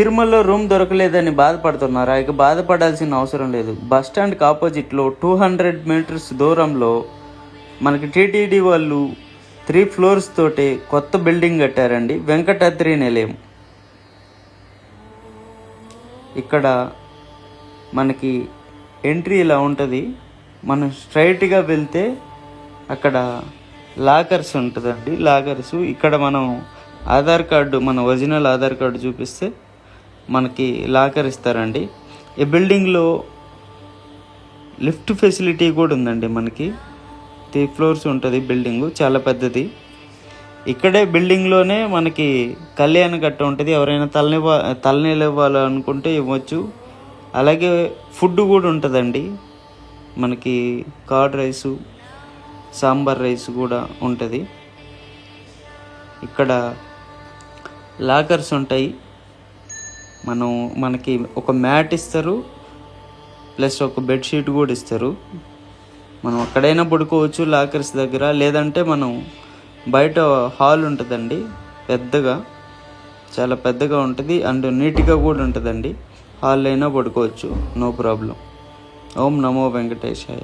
తిరుమలలో రూమ్ దొరకలేదని బాధపడుతున్నారా? ఇక బాధపడాల్సిన అవసరం లేదు. బస్ స్టాండ్కి ఆపోజిట్లో 200 మీటర్స్ దూరంలో మనకి టీటీడీ వాళ్ళు 3 ఫ్లోర్స్ తోటి కొత్త బిల్డింగ్ కట్టారండి, వెంకటాద్రి నిలయం. ఇక్కడ మనకి ఎంట్రీ ఇలా ఉంటుంది. మనం స్ట్రైట్గా వెళ్తే అక్కడ లాకర్స్ ఉంటుందండి. లాకర్స్ ఇక్కడ మనం ఆధార్ కార్డు, మన ఒరిజినల్ ఆధార్ కార్డు చూపిస్తే మనకి లాకర్ ఇస్తారండి. ఈ బిల్డింగ్లో లిఫ్ట్ ఫెసిలిటీ కూడా ఉందండి. మనకి 3 ఫ్లోర్స్ ఉంటుంది బిల్డింగు, చాలా పెద్దది. ఇక్కడే బిల్డింగ్లోనే మనకి కళ్యాణ గట్ట ఉంటుంది. ఎవరైనా తలనీళ్ళు ఇవ్వాలనుకుంటే ఇవ్వచ్చు. అలాగే ఫుడ్ కూడా ఉంటుందండి. మనకి కర్డ్ రైసు, సాంబార్ రైస్ కూడా ఉంటుంది. ఇక్కడ లాకర్స్ ఉంటాయి. మనకి ఒక మ్యాట్ ఇస్తారు, ప్లస్ ఒక బెడ్షీట్ కూడా ఇస్తారు. మనం అక్కడైనా పడుకోవచ్చు లాకర్స్ దగ్గర, లేదంటే మనం బయట హాల్ ఉంటుందండి, పెద్దగా, చాలా పెద్దగా ఉంటుంది అండ్ నీట్గా కూడా ఉంటుందండి. హాల్ అయినా పడుకోవచ్చు, నో ప్రాబ్లం. ఓం నమో వెంకటేశాయ.